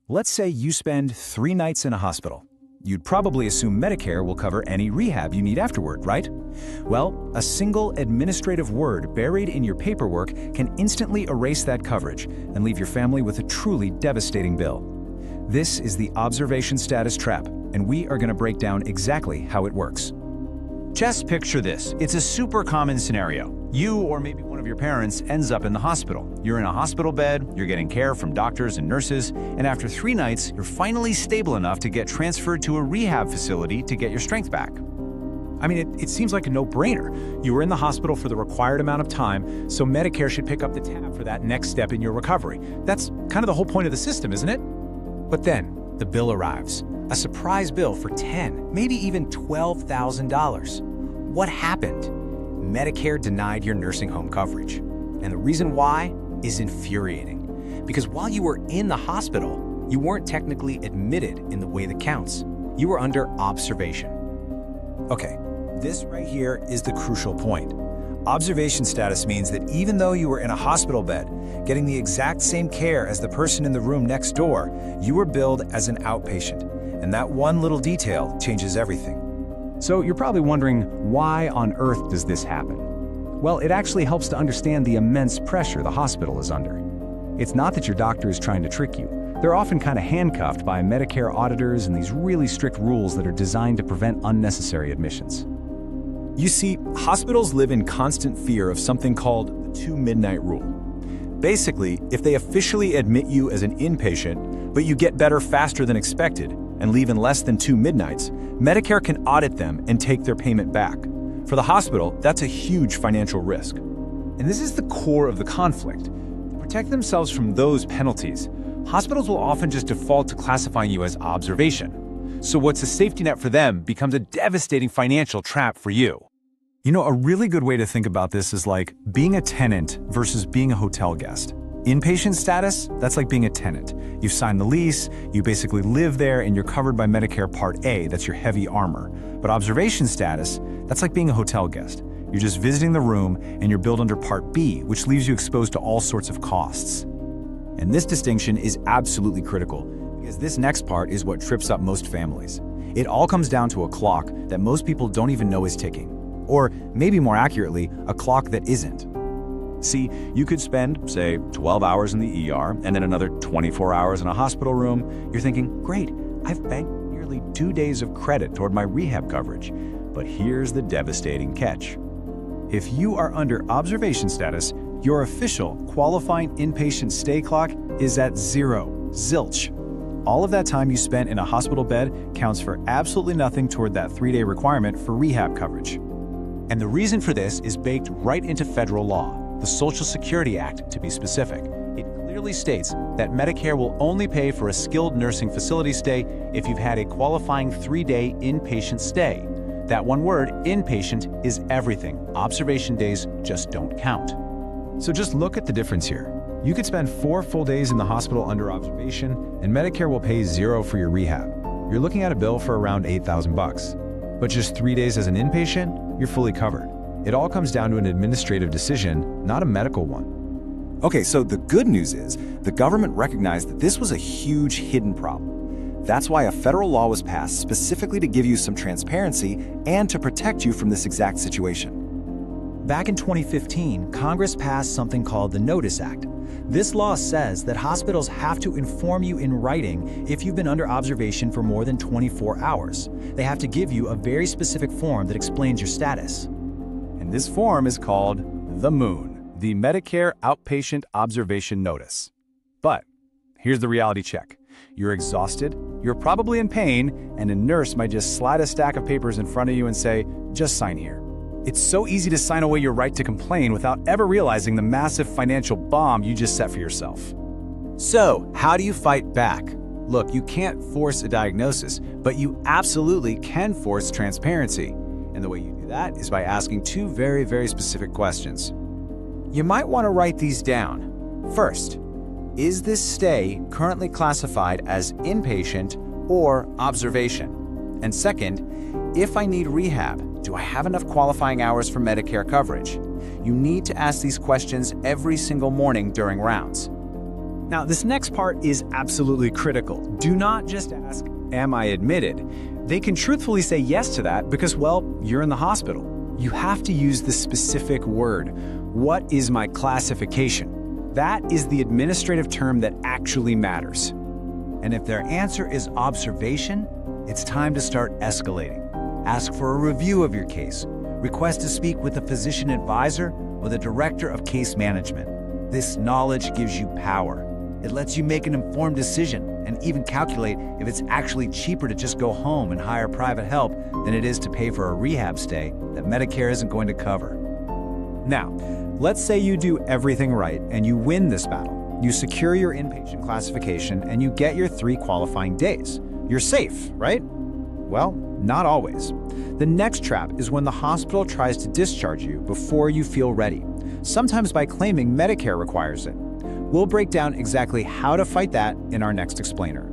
Let's say you spend 3 nights in a hospital. You'd probably assume Medicare will cover any rehab you need afterward, right? Well, a single administrative word buried in your paperwork can instantly erase that coverage and leave your family with a truly devastating bill. This is the observation status trap, and we are going to break down exactly how it works. Just picture this. It's a super common scenario. You or maybe one of your parents ends up in the hospital. You're in a hospital bed, you're getting care from doctors and nurses, and after 3 nights, you're finally stable enough to get transferred to a rehab facility to get your strength back. I mean, it seems like a no-brainer. You were in the hospital for the required amount of time, so Medicare should pick up the tab for that next step in your recovery. That's kind of the whole point of the system, isn't it? But then, the bill arrives. A surprise bill for $10,000, maybe even $12,000. What happened? Medicare denied your nursing home coverage. And the reason why is infuriating. Because while you were in the hospital, you weren't technically admitted in the way that counts. You were under observation. Okay, this right here is the crucial point. Observation status means that even though you were in a hospital bed, getting the exact same care as the person in the room next door, you were billed as an outpatient. And that one little detail changes everything. So you're probably wondering, why on earth does this happen? Well, it actually helps to understand the immense pressure the hospital is under. It's not that your doctor is trying to trick you. They're often kind of handcuffed by Medicare auditors and these really strict rules that are designed to prevent unnecessary admissions. You see, hospitals live in constant fear of something called the 2 midnight rule. Basically, if they officially admit you as an inpatient, but you get better faster than expected and leave in less than 2 midnights, Medicare can audit them and take their payment back. For the hospital, that's a huge financial risk. And this is the core of the conflict. To protect themselves from those penalties, hospitals will often just default to classifying you as observation. So what's a safety net for them becomes a devastating financial trap for you. You know, a really good way to think about this is like being a tenant versus being a hotel guest. Inpatient status, that's like being a tenant. You've signed the lease, you basically live there, and you're covered by Medicare Part A, that's your heavy armor. But observation status, that's like being a hotel guest. You're just visiting the room, and you're billed under Part B, which leaves you exposed to all sorts of costs. And this distinction is absolutely critical, because this next part is what trips up most families. It all comes down to a clock that most people don't even know is ticking. Or maybe more accurately, a clock that isn't. See, you could spend, say, 12 hours in the ER and then another 24 hours in a hospital room. You're thinking, great, I've banked nearly 2 days of credit toward my rehab coverage. But here's the devastating catch. If you are under observation status, your official qualifying inpatient stay clock is at 0, zilch. All of that time you spent in a hospital bed counts for absolutely nothing toward that 3-day requirement for rehab coverage. And the reason for this is baked right into federal law, the Social Security Act to be specific. It clearly states that Medicare will only pay for a skilled nursing facility stay if you've had a qualifying 3-day inpatient stay. That one word, inpatient, is everything. Observation days just don't count. So just look at the difference here. You could spend 4 full days in the hospital under observation, and Medicare will pay 0 for your rehab. You're looking at a bill for around $8,000. But just 3 days as an inpatient, you're fully covered. It all comes down to an administrative decision, not a medical one. Okay, so the good news is the government recognized that this was a huge hidden problem. That's why a federal law was passed specifically to give you some transparency and to protect you from this exact situation. Back in 2015, Congress passed something called the Notice Act. This law says that hospitals have to inform you in writing if you've been under observation for more than 24 hours. They have to give you a very specific form that explains your status. And this form is called the MOON, the Medicare Outpatient Observation Notice. But here's the reality check. You're exhausted, you're probably in pain, and a nurse might just slide a stack of papers in front of you and say, just sign here. It's so easy to sign away your right to complain without ever realizing the massive financial bomb you just set for yourself. So, how do you fight back? Look, you can't force a diagnosis, but you absolutely can force transparency. And the way you do that is by asking 2 very, very specific questions. You might want to write these down. First, is this stay currently classified as inpatient or observation? And second, if I need rehab, do I have enough qualifying hours for Medicare coverage? You need to ask these questions every single morning during rounds. Now, this next part is absolutely critical. Do not just ask, "Am I admitted?" They can truthfully say yes to that because, well, you're in the hospital. You have to use the specific word. What is my classification? That is the administrative term that actually matters. And if their answer is observation, it's time to start escalating. Ask for a review of your case. Request to speak with a physician advisor or the director of case management. This knowledge gives you power. It lets you make an informed decision and even calculate if it's actually cheaper to just go home and hire private help than it is to pay for a rehab stay that Medicare isn't going to cover. Now, let's say you do everything right and you win this battle. You secure your inpatient classification and you get your 3 qualifying days. You're safe, right? Well, not always. The next trap is when the hospital tries to discharge you before you feel ready, sometimes by claiming Medicare requires it. We'll break down exactly how to fight that in our next explainer.